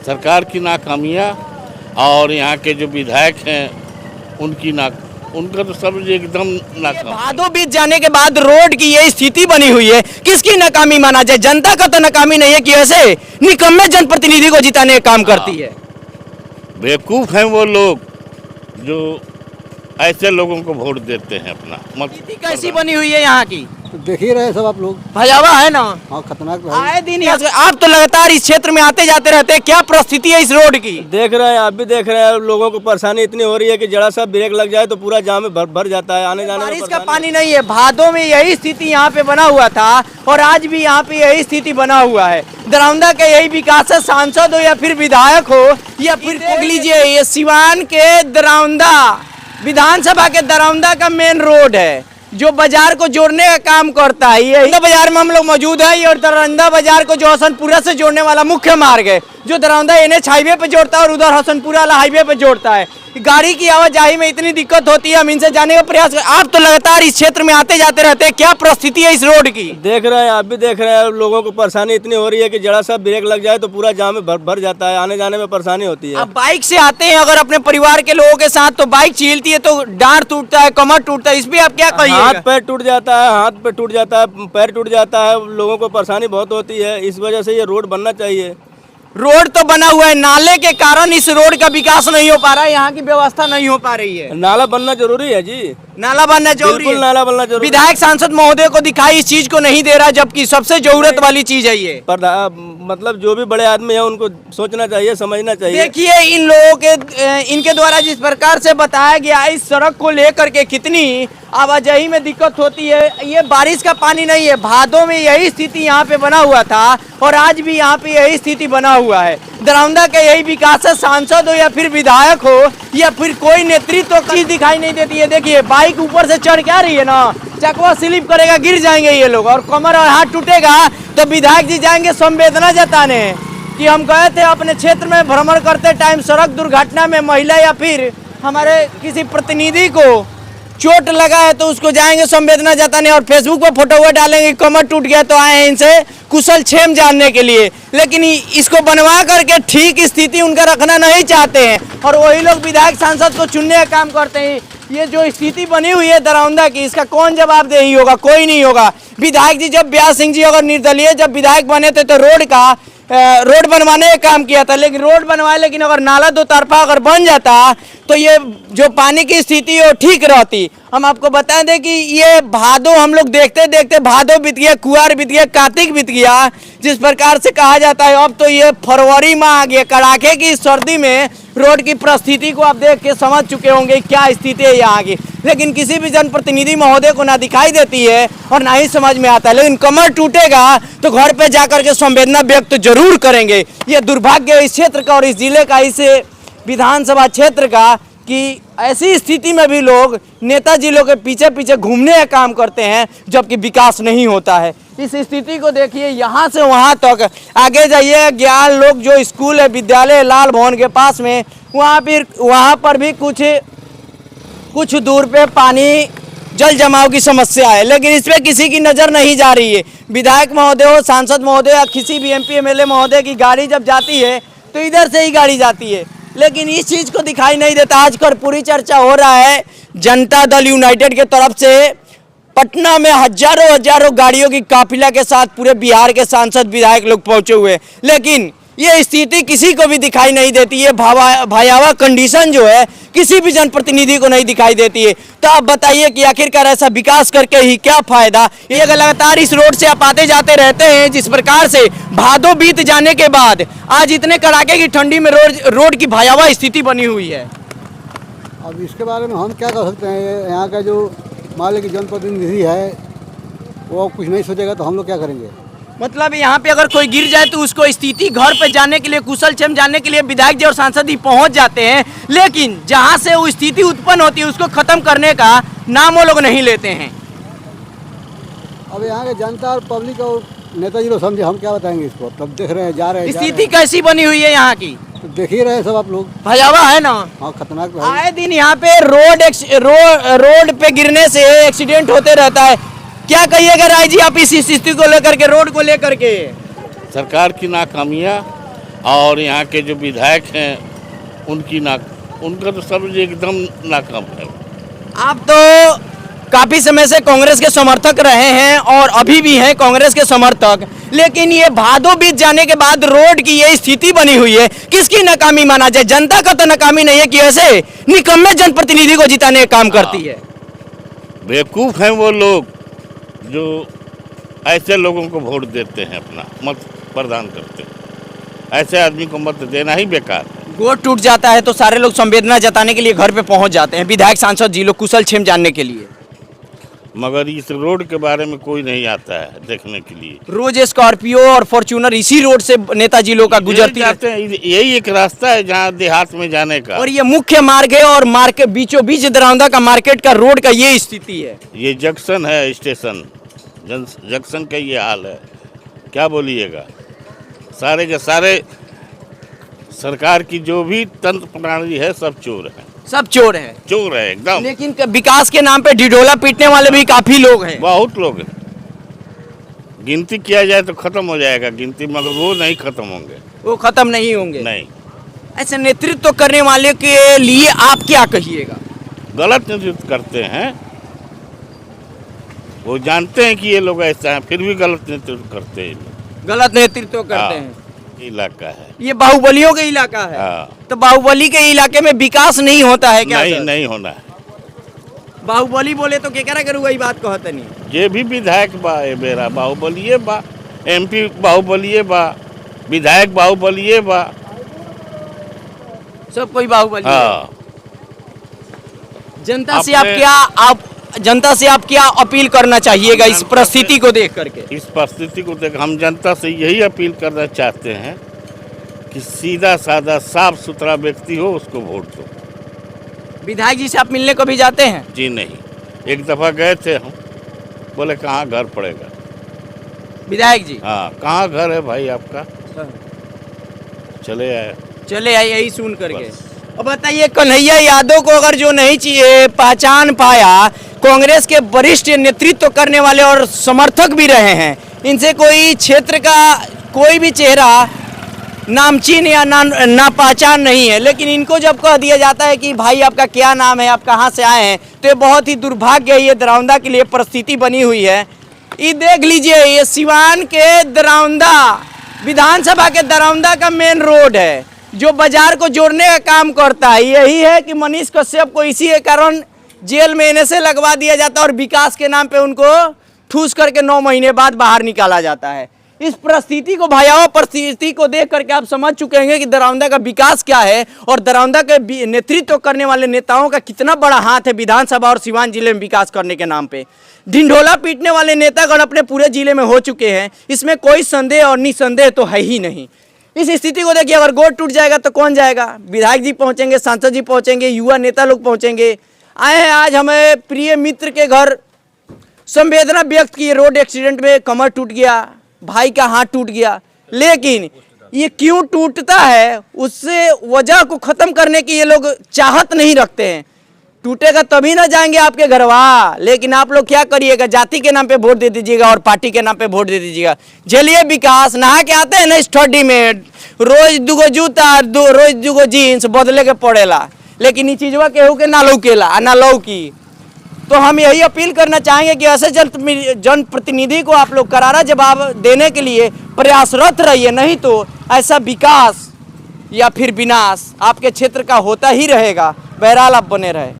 सरकार की नाकामियाँ और यहाँ के जो विधायक हैं उनका तो सब एकदम नाकाम। भादों बीत जाने के बाद रोड की ये स्थिति बनी हुई है, किसकी नाकामी माना जाए? जनता का तो नाकामी नहीं है कि ऐसे निकम्मे जनप्रतिनिधि को जिताने का काम करती है। बेवकूफ़ हैं वो लोग जो ऐसे लोगों को वोट देते हैं अपना। स्थिति कैसी बनी हुई है यहाँ की? तो देख ही रहे सब आप लोग। भयावह है ना? हाँ, खतरनाक तो है। आए दिन आप तो लगातार इस क्षेत्र में आते जाते रहते हैं, क्या परिस्थिति है इस रोड की? देख रहे हैं, आप भी देख रहे हैं, लोगों को परेशानी इतनी हो रही है कि जरा सा ब्रेक लग जाए तो पूरा जाम में भर जाता है। आने जाने में बारिश का पानी नहीं है। भादों में यही स्थिति यहाँ पे बना हुआ था और आज भी यहाँ पे यही स्थिति बना हुआ है। दरौंदा का यही विकास है, सांसद हो या फिर विधायक हो या फिर देख लीजिए, ये सिवान के दरौंदा विधानसभा के दरौंदा का मेन रोड है जो बाजार को जोड़ने का काम करता है। ये बाजार में हम लोग मौजूद है और दरौंदा बाजार को जो हसनपुरा से जोड़ने वाला मुख्य मार्ग है जो दरौंदा NH हाईवे पे जोड़ता है और उधर हसनपुरा वाला हाईवे पे जोड़ता है। गाड़ी की आवाजाही में इतनी दिक्कत होती है, हम इनसे जाने का प्रयास। आप तो लगातार इस क्षेत्र में आते जाते रहते हैं, क्या परिस्थिति है इस रोड की? देख रहे हैं, आप भी देख रहे हैं, लोगों को परेशानी इतनी हो रही है कि जरा सा ब्रेक लग जाए तो पूरा जाम में भर जाता है। आने जाने में परेशानी होती है। आप बाइक से आते हैं अगर अपने परिवार के लोगों के साथ तो बाइक छीलती है तो डांड टूटता है, कमर टूटता है, इस पे आप क्या कहिए? हाथ पैर टूट जाता है, हाथ पे टूट जाता है, पैर टूट जाता है, लोगों को परेशानी बहुत होती है। इस वजह से ये रोड बनना चाहिए। रोड तो बना हुआ है, नाले के कारण इस रोड का विकास नहीं हो पा रहा है, यहाँ की व्यवस्था नहीं हो पा रही है। नाला बनना जरूरी है जी, नाला बनना जरूरी है। नाला बनना जरूरी। विधायक सांसद महोदय को दिखाई इस चीज को नहीं दे रहा, जबकि सबसे जरूरत वाली चीज है ये। मतलब जो भी बड़े आदमी है उनको सोचना चाहिए, समझना चाहिए। देखिए इन लोगों के इनके द्वारा जिस प्रकार से बताया गया इस सड़क को लेकर के कितनी आवाजाही में दिक्कत होती है। ये बारिश का पानी नहीं है, भादों में यही स्थिति यहाँ पे बना हुआ था और आज भी यहाँ पे यही स्थिति बना हुआ है। दरौंदा का यही विकास है, सांसद हो या फिर विधायक हो या फिर कोई नेतृत्व चीज दिखाई नहीं देती है। देखिए बाइक ऊपर से चढ़ के आ रही है ना, चकवा स्लिप करेगा, गिर जाएंगे ये लोग और कमर और हाथ टूटेगा तो विधायक जी जाएंगे संवेदना जताने कि हम गए थे अपने क्षेत्र में भ्रमण करते टाइम सड़क दुर्घटना में महिला या फिर हमारे किसी प्रतिनिधि को चोट लगा है तो उसको जाएंगे संवेदना जताने और फेसबुक पर फोटो डालेंगे, कमर टूट गया तो आए हैं इनसे कुशल क्षेम जानने के लिए। लेकिन इसको बनवा करके ठीक स्थिति उनका रखना नहीं चाहते हैं और वही लोग विधायक सांसद को चुनने का काम करते हैं। ये जो स्थिति बनी हुई है दरौंदा की, इसका कौन जवाबदेही होगा? कोई नहीं होगा। विधायक जी जब व्यास सिंह जी अगर निर्दलीय जब विधायक बने थे तो रोड बनवाने का काम किया था, लेकिन रोड बनवाए, लेकिन अगर नाला दो तरफा अगर बन जाता तो ये जो पानी की स्थिति है वो ठीक रहती। हम आपको बता दें कि ये भादों हम लोग देखते देखते भादों बीत गया, कुआर बीत गया, कार्तिक बीत गया, जिस प्रकार से कहा जाता है। अब तो ये फरवरी माह आ गया, कड़ाके की सर्दी में रोड की परिस्थिति को आप देख के समझ चुके होंगे क्या स्थिति है यहाँ की। लेकिन किसी भी जनप्रतिनिधि महोदय को ना दिखाई देती है और ना ही समझ में आता है। लेकिन कमर टूटेगा तो घर पे जाकर के संवेदना व्यक्त जरूर करेंगे। ये दुर्भाग्य इस क्षेत्र का और इस जिले का, इस विधानसभा क्षेत्र का कि ऐसी स्थिति में भी लोग नेताजी लोग के पीछे पीछे घूमने का काम करते हैं जबकि विकास नहीं होता है। इस स्थिति को देखिए, यहाँ से वहाँ तक आगे जाइए, ज्ञान लोग जो स्कूल है, विद्यालय लाल भवन के पास में, वहाँ पर भी कुछ दूर पे पानी जल जमाव की समस्या है, लेकिन इस पे किसी की नज़र नहीं जा रही है। विधायक महोदय हो, सांसद महोदय या किसी भी MP MLA महोदय की गाड़ी जब जाती है तो इधर से ही गाड़ी जाती है, लेकिन इस चीज़ को दिखाई नहीं देता। आजकल पूरी चर्चा हो रहा है जनता दल यूनाइटेड के तरफ से पटना में हजारों गाड़ियों की काफिला के साथ पूरे बिहार के सांसद विधायक लोग पहुंचे हुए, लेकिन ये स्थिति किसी को भी दिखाई नहीं देती है। भयावह कंडीशन जो है किसी भी जनप्रतिनिधि को नहीं दिखाई देती है। तो आप बताइए कि आखिरकार ऐसा विकास करके ही क्या फायदा? ये अगर लगातार इस रोड से आप आते जाते रहते हैं, जिस प्रकार से भादों बीत जाने के बाद आज इतने कड़ाके की ठंडी में रोड की भयावह स्थिति बनी हुई है। अब इसके बारे में हम क्या कर सकते हैं? यहाँ का जो मान लीजिए जनप्रतिनिधि है वो कुछ नहीं सोचेगा तो हम लोग क्या करेंगे? मतलब यहाँ पे अगर कोई गिर जाए तो उसको स्थिति घर पे जाने के लिए, कुशल क्षेम जानने के लिए विधायक जी और सांसद ही पहुँच जाते हैं, लेकिन जहाँ से वो स्थिति उत्पन्न होती है उसको खत्म करने का नाम वो लोग नहीं लेते हैं। अब यहाँ के जनता और पब्लिक और नेताजी लोग समझे, हम क्या बताएंगे इसको? तब देख रहे हैं, जा रहे हैं। स्थिति कैसी बनी हुई है यहाँ की? तो देख ही रहे हैं सब आप लोग। भयावह है ना? हाँ, खतरनाक तो है। आए दिन यहाँ पे रोड पे गिरने से एक्सीडेंट होते रहता है। क्या कहिएगा राय जी आप इस स्थिति को लेकर के, रोड को लेकर के? सरकार की नाकामियाँ और यहाँ के जो विधायक हैं उनका तो सब एकदम नाकाम है। आप तो काफी समय से कांग्रेस के समर्थक रहे हैं और अभी भी हैं कांग्रेस के समर्थक, लेकिन ये भादों बीत जाने के बाद रोड की ये स्थिति बनी हुई है, किसकी नाकामी माना जाए? जनता का तो नाकामी नहीं है कि ऐसे निकम्मे जनप्रतिनिधि को जिताने का काम करती है। बेवकूफ़ हैं वो लोग जो ऐसे लोगों को वोट देते हैं, अपना मत प्रदान करते हैं। ऐसे आदमी को मत देना ही बेकार है। गोद टूट जाता है तो सारे लोग संवेदना जताने के लिए घर पे पहुंच जाते हैं, विधायक सांसद जी लोग कुशल क्षेम जानने के लिए। मगर इस रोड के बारे में कोई नहीं आता है देखने के लिए। रोज स्कॉर्पियो और फॉर्च्यूनर इसी रोड से नेताजी लोग का गुजरती जाते हैं। यही एक रास्ता है जहाँ देहात में जाने का, और ये मुख्य मार्ग है और मार्केट बीचों बीच दरौंदा का मार्केट का रोड का ये स्थिति है। ये जंक्शन है, स्टेशन जंक्शन का ये हाल है, क्या बोलिएगा। सारे के सारे सरकार की जो भी तंत्र प्रणाली है सब चोर है, सब चोर है, चोर है एकदम। लेकिन विकास के नाम पे ढिढोला पीटने वाले भी काफी लोग हैं। बहुत लोग हैं, गिनती किया जाए तो खत्म हो जाएगा गिनती, मगर वो नहीं खत्म होंगे, वो खत्म नहीं होंगे। नहीं। ऐसे नेतृत्व करने वाले के लिए आप क्या कहिएगा? गलत नेतृत्व करते हैं, वो जानते हैं कि ये लोग ऐसा हैं, फिर भी गलत नेतृत्व करते हैं, गलत नेतृत्व करते हैं। इलाका है ये बाहुबलियों का इलाका है। हाँ। तो बाहुबली के इलाके में विकास नहीं होता है क्या? नहीं, सर? नहीं होना है। बाहुबली बोले तो क्या करूँगा, ये बात कहते नहीं। ये भी विधायक बा, ये मेरा बाहुबलिए बा, MP बाहुबलिए बा, विधायक बाहुबलिए बा, सब कोई बाहुबली है। हाँ। जनता से आप क्या अपील करना चाहिएगा इस परिस्थिति को देख करके? इस परिस्थिति को देख हम जनता से यही अपील करना चाहते हैं कि सीधा साधा साफ सुथरा व्यक्ति हो उसको वोट दो। विधायक जी से आप मिलने को भी जाते हैं? जी नहीं, एक दफ़ा गए थे हम, बोले कहाँ घर पड़ेगा। विधायक जी? हाँ, कहाँ घर है भाई आपका? चले आए यही सुन करके। अब बताइए, कन्हैया यादव को अगर जो नहीं चाहिए पहचान पाया, कांग्रेस के वरिष्ठ नेतृत्व करने वाले और समर्थक भी रहे हैं, इनसे कोई क्षेत्र का कोई भी चेहरा नामचीन या ना पहचान नहीं है, लेकिन इनको जब कह दिया जाता है कि भाई आपका क्या नाम है, आप कहाँ से आए हैं, तो ये बहुत ही दुर्भाग्य ये दरौंदा के लिए परिस्थिति बनी हुई है। ये देख लीजिए, ये सिवान के दरौंदा विधानसभा के दरौंदा का मेन रोड है जो बाजार को जोड़ने का काम करता है। यही है कि मनीष कश्यप को इसी के कारण जेल में NSA लगवा दिया जाता है और विकास के नाम पे उनको ठूस करके 9 महीने बाद बाहर निकाला जाता है। इस परिस्थिति को, भयावह परिस्थिति को देख करके आप समझ चुके हैं कि दरौंदा का विकास क्या है और दरौंदा के नेतृत्व करने वाले नेताओं का कितना बड़ा हाथ है विधानसभा और सिवान जिले में विकास करने के नाम पे। ढिंढोला पीटने वाले नेतागण अपने पूरे जिले में हो चुके हैं, इसमें कोई संदेह और निसंदेह तो है ही नहीं। इस स्थिति को देखिए, अगर गोद टूट जाएगा तो कौन जाएगा? विधायक जी पहुंचेंगे, सांसद जी पहुंचेंगे, युवा नेता लोग पहुंचेंगे। आए हैं आज हमें प्रिय मित्र के घर, संवेदना व्यक्त की। रोड एक्सीडेंट में कमर टूट गया, भाई का हाथ टूट गया, लेकिन ये क्यों टूटता है उससे वजह को खत्म करने की ये लोग चाहत नहीं रखते हैं। टूटेगा तभी ना जाएंगे आपके घरवा, लेकिन आप लोग क्या करिएगा, जाति के नाम पे वोट दे दीजिएगा और पार्टी के नाम पे वोट दे दीजिएगा। झेलिए विकास, नहा के आते हैं ना इस ठंडी में, रोज दुगो जूता रोज दुगो जीन्स बदले के पड़ेला, लेकिन ये चीजवा केहू के ना लौकेला ना लौकी। तो हम यही अपील करना चाहेंगे कि ऐसे जनप्रतिनिधि को आप लोग करारा जवाब देने के लिए प्रयासरत रहिए, नहीं तो ऐसा विकास या फिर विनाश आपके क्षेत्र का होता ही रहेगा। बहरहाल आप बने रहे।